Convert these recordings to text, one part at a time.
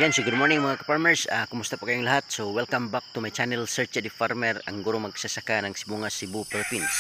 Yan, so good morning mga ka-farmers. Kumusta po kayong lahat? So welcome back to my channel, Search the Farmer, ang guro magsasaka ng Sibungas, Cebu, Philippines.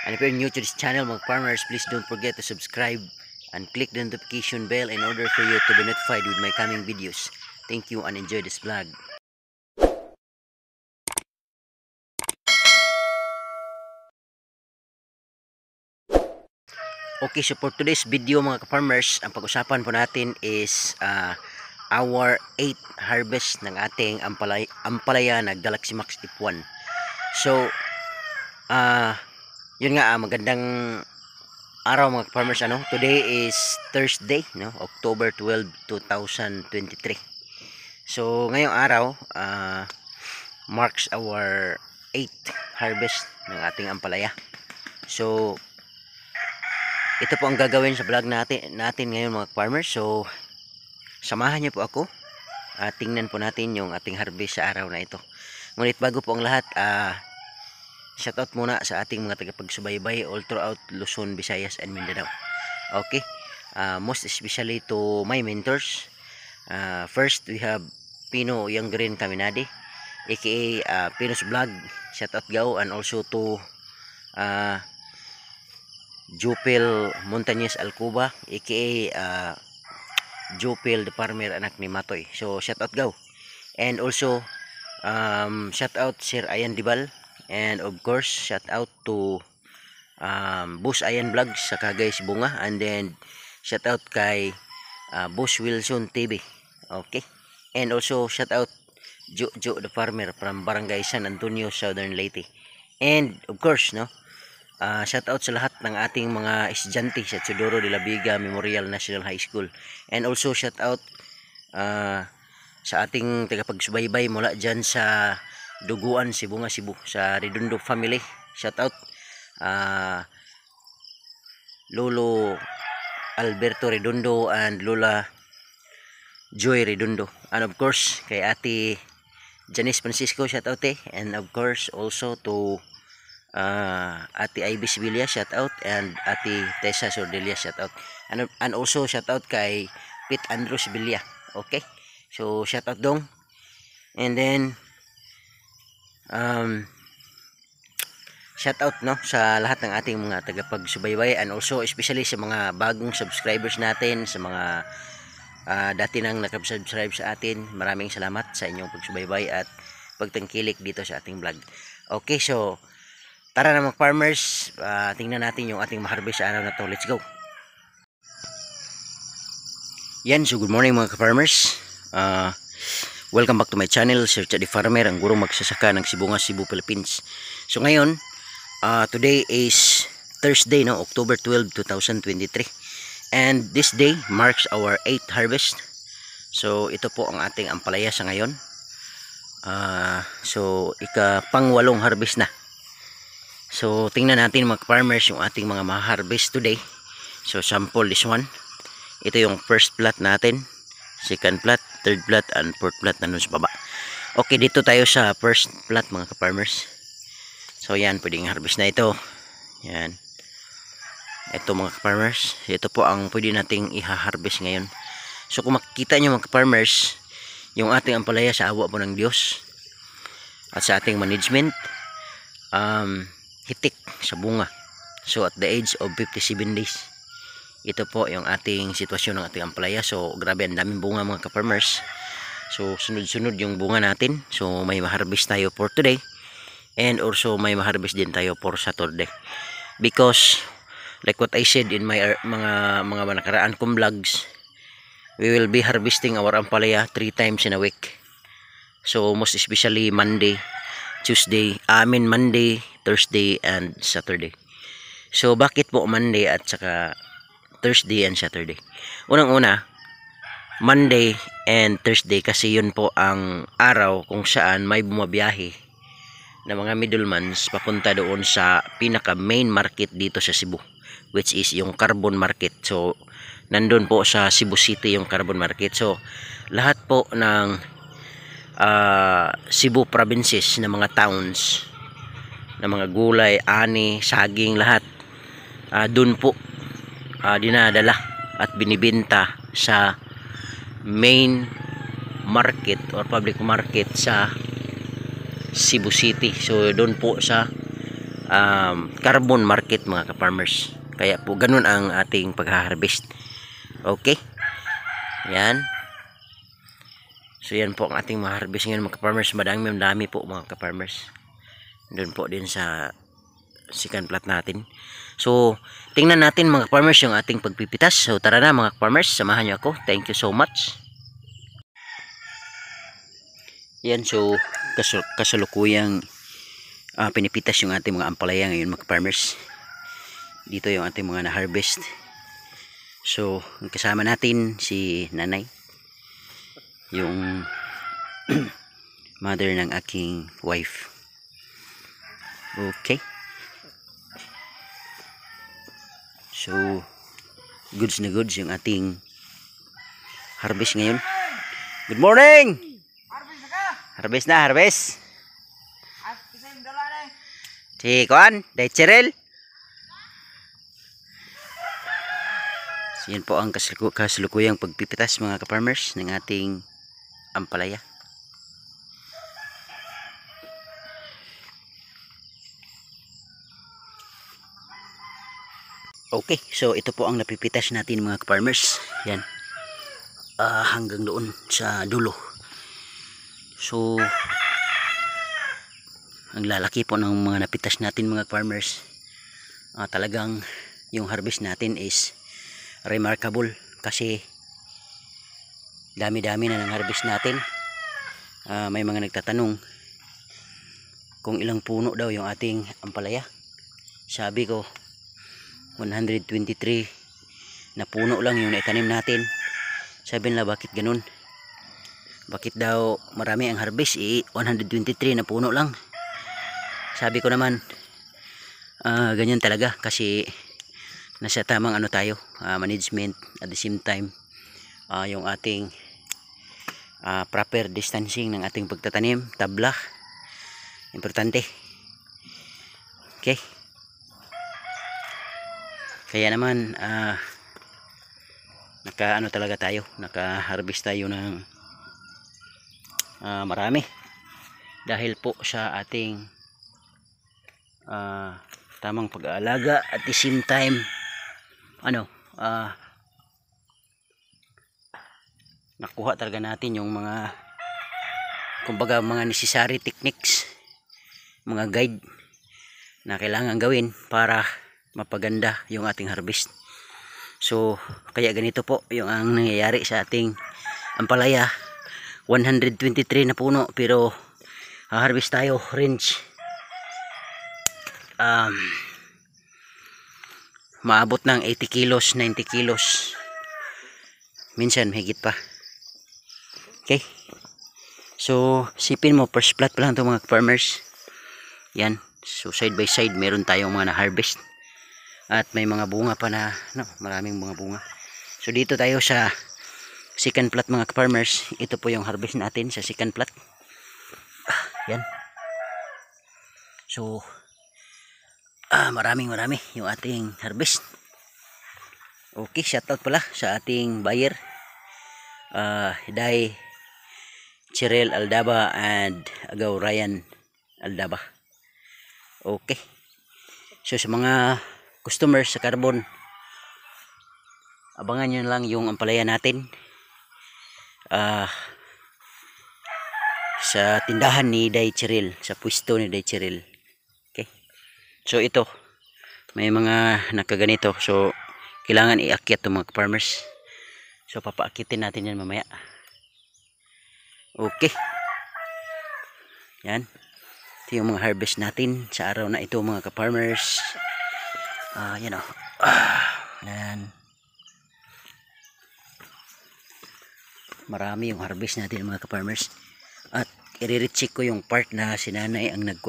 And if you're new to this channel mga farmers, please don't forget to subscribe and click the notification bell in order for you to be notified with my coming videos. Thank you and enjoy this vlog. Okay, so for today's video mga farmers, ang pag-usapan po natin is our 8th harvest ng ating ampalaya na Galaxy Max F1. So yun nga, magandang araw mga farmers. Today is Thursday, October 12, 2023. So ngayong araw marks our 8th harvest ng ating ampalaya. So ito po ang gagawin sa vlog natin ngayon mga farmers. So samahan niyo po ako at tingnan po natin yung ating harvest sa araw na ito. Ngunit bago po ang lahat, shoutout muna sa ating mga tagapagsubaybay all throughout Luzon, Visayas, and Mindanao. Okay, most especially to my mentors. First, we have Pino Yangrin Kaminadi, aka Pino's Vlog. Shoutout Gao, and also to Jupil Montañez Alcuba, aka Jupil the Farmer, anak ni Matoy. So shoutout Gao, and also shoutout Sir Ayan Dibal. And of course, shout out to Boss Ayan Vlogs sa Cagay Sibunga. And then shout out kay Boss Wilson TV. Okay. And also shout out Jo the Farmer from Barangay San Antonio, Southern Leyte. And of course, shout out sa lahat ng ating mga estudyante sa Teodoro de la Viga Memorial National High School. And also shout out sa ating tagapagsubaybay mula dyan sa Duguan, Sibungas, Cebu, sa Redondo family. Shout out Lolo Alberto Redondo and Lola Joy Redondo. And of course kay Ate Janice Francisco, shout out and of course also to Ate Ivy Sibilia, shout out, and Ate Tessa Sordelia, shout out, and also shout out kay Pete Andrew Sibilia. Okay, so shout out dong. And then shout out sa lahat ng ating mga tagapagsubaybay, and also especially sa mga bagong subscribers natin, sa mga dati nang nakasubscribe sa atin. Maraming salamat sa inyong pagsubaybay at pagtangkilik dito sa ating vlog. Okay, so tara na mga farmers, tingnan natin yung ating ma-harvest sa araw na to. Let's go. Yan, so good morning mga farmers. Welcome back to my channel, Search the Farmer, ang guro magsasaka ng Sibungas, Cebu, Philippines. So ngayon, today is Thursday, October 12, 2023. And this day marks our 8th harvest. So ito po ang ating ampalaya sa ngayon. So ika-pang-8 harvest na. So tingnan natin mga farmers yung ating mga ma-harvest today. So sample this one. Ito yung first plot natin, second plot, third plot, and fourth plot na nun sa baba. Okay, dito tayo sa first plot mga ka-farmers. So yan, pwedeng harvest na ito. Yan. Ito mga ka-farmers, ito po ang pwede nating iha-harvest ngayon. So kung makikita nyo mga ka-farmers, yung ating ampalaya sa awa po ng Diyos at sa ating management, hitik sa bunga. So at the age of 57 days. Ito po yung ating sitwasyon ng ating ampalaya. So grabe, ang daming bunga mga ka-farmers. So sunod-sunod yung bunga natin. So may ma-harvest tayo for today. And also may ma-harvest din tayo for Saturday. Because like what I said in my mga nakaraan kong vlogs, we will be harvesting our ampalaya 3 times in a week. So most especially Monday, Monday, Thursday, and Saturday. So bakit po Monday at saka Thursday and Saturday? Unang-una, Monday and Thursday kasi yun po ang araw kung saan may bumabiyahe na mga middlemans papunta doon sa pinaka main market dito sa Cebu, which is yung Carbon Market. So nandun po sa Cebu City yung Carbon Market. So lahat po ng Cebu provinces na mga towns na mga gulay, ani, saging, lahat dun po dinadala at binibenta sa main market or public market sa Cebu City. So doon po sa Carbon Market mga ka-farmers. Kaya po ganun ang ating pag-harvest. Okay, yan. So yan po ang ating ma-harvest ngayon mga ka-farmers. Madami po mga ka-farmers. Doon po din sa second plot natin. So tingnan natin mga farmers yung ating pagpipitas. So tara na mga farmers, samahan niyo ako. Thank you so much. Yan, so kasalukuyang pinipitas yung ating mga ampalaya ngayon mga farmers. Dito yung ating mga na-harvest. So kasama natin si nanay, yung mother ng aking wife. Okay. So goods na goods yung ating harvest ngayon. Good morning! Harvest na, harvest. Si Kuan, Daicherel. So yan po ang kasalukuyang pagpipitas mga ka-farmers ng ating ampalaya. Okay, so ito po ang napipitas natin mga farmers. Yan. Hanggang doon sa dulo. So ang lalaki po ng mga napitas natin mga farmers. Talagang yung harvest natin is remarkable kasi dami-dami na ng harvest natin. May mga nagtatanong kung ilang puno daw yung ating ampalaya. Sabi ko 123 na puno lang yung naitanim natin. Sabi nila bakit ganun? Bakit daw marami ang harvest 123 na puno lang? Sabi ko naman ganyan talaga kasi nasa tamang ano tayo, management, at the same time yung ating proper distancing ng ating pagtatanim, tabla, importante. Okay. Kaya naman naka-ano talaga tayo, naka-harvest tayo ng marami dahil po sa ating tamang pag-aalaga at the same time nakuha talaga natin yung mga kumbaga mga necessary techniques, mga guide na kailangan gawin para mapaganda yung ating harvest. So kaya ganito po yung ang nangyayari sa ating ampalaya. 123 na puno pero harvest tayo range maabot ng 80 kilos, 90 kilos, minsan higit pa. Okay, so sipin mo first plot pa lang ito mga farmers. Yan, so side by side meron tayong mga na-harvest at may mga bunga pa na maraming mga bunga. So dito tayo sa second plot mga farmers. Ito po yung harvest natin sa second plot. Yan, so marami yung ating harvest. Okay, shoutout pala sa ating buyer, Hiday Chirel Aldaba and Agaw Ryan Aldaba. Okay, so sa mga customers sa carbon, abangan nyo lang yung ampalaya natin sa tindahan ni Day Cheryl, sa pwesto ni Day Cheryl. Okay, so ito may mga nakaganito, so kailangan iakyat itong mga farmers. So papaakitin natin yan mamaya. Okay, yan, ito yung mga harvest natin sa araw na ito mga ka-farmers. Yan o. Yan, marami yung harvest natin mga ka-farmers. At i-recheck ko yung part na sinanay ang nag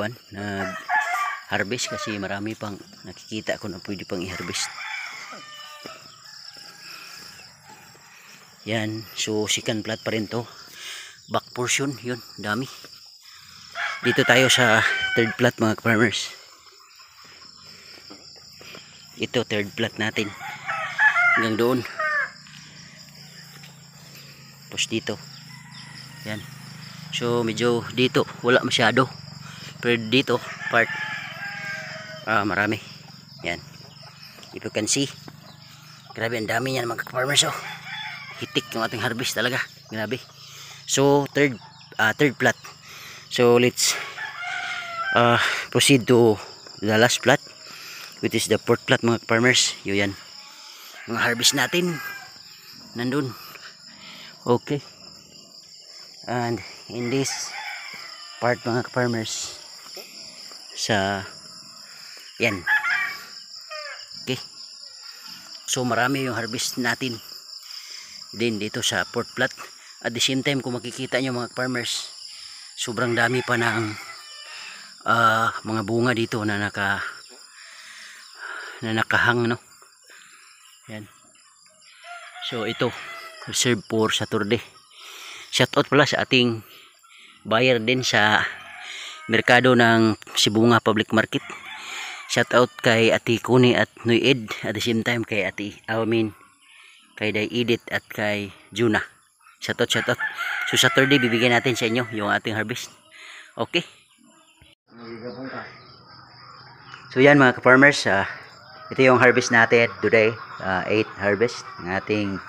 harvest, kasi marami pang nakikita ko na pwede pang i-harvest. Yan, so second plot pa rin to, back portion, yun, dami. Dito tayo sa third plot mga farmers. Ito third plot natin hanggang doon, tapos dito, yan. So medyo dito wala masyado, pero dito part marami. Yan, if you can see, grabe ang dami yan mga farmers. Oh, hitik yung ating harvest talaga, grabe. So third plot. So let's proceed to the last plot, which is the fourth plot mga farmers. Yun yan, mga harvest natin nandun. Okay, and in this part mga farmers, sa yan, okay, so marami yung harvest natin din dito sa fourth plot. At the same time, kung makikita nyo mga farmers, sobrang dami pa ng mga bunga dito na nakahang, no? Yan, so ito reserve for Saturday. Shoutout pala sa ating buyer din sa merkado ng Sibunga Public Market. Shoutout kay Ate Kuni at Noy Ed, at the same time kay kay Day Edit at kay Juna. Shoutout. So Saturday bibigyan natin sa inyo yung ating harvest. Okay, so yan mga ka-farmers, ito yung harvest natin today. 8 harvest ng ating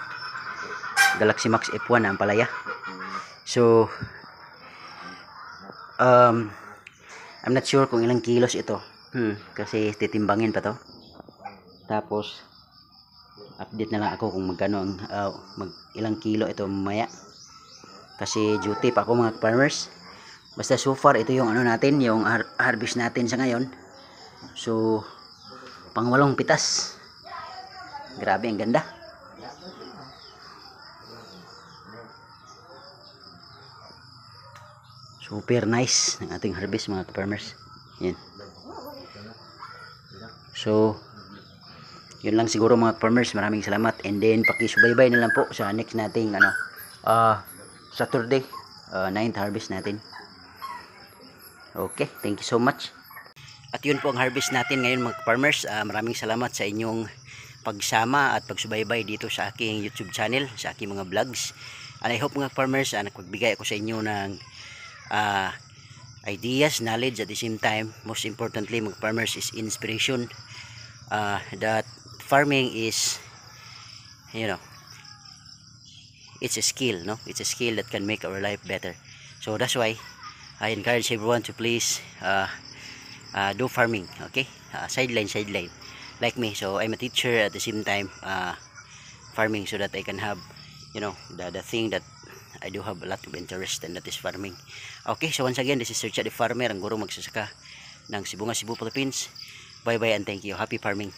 Galaxy Max F1 ang palaya. So I'm not sure kung ilang kilos ito, kasi titimbangin pa to. Tapos update na lang ako kung magkano ang ilang kilo ito mamaya, kasi duty pa ako mga farmers. Basta so far ito yung natin, yung harvest natin sa ngayon. So pang 8 pitas, grabe ang ganda. Super nice ng ating harvest mga farmers. Yan. So yun lang siguro mga farmers, maraming salamat, and then pakisubaybay na lang po sa next nating Saturday 9th harvest natin. Okay, thank you so much. At yun po ang harvest natin ngayon mga farmers. Maraming salamat sa inyong pagsama at pagsubaybay dito sa aking YouTube channel, sa aking mga vlogs. And I hope mga farmers, nagpagbigay ako sa inyo ng ideas, knowledge, at the same time, most importantly mga farmers, is inspiration. That farming is, it's a skill, no? It's a skill that can make our life better. So that's why I encourage everyone to please do farming. Okay, sideline like me. So I'm a teacher, at the same time farming, so that I can have the thing that I do have a lot of interest, and that is farming. Okay, so once again, this is Sir Chad the Farmer, ang guro magsasaka ng Sibunga, Cebu, Philippines. Bye bye and thank you. Happy farming.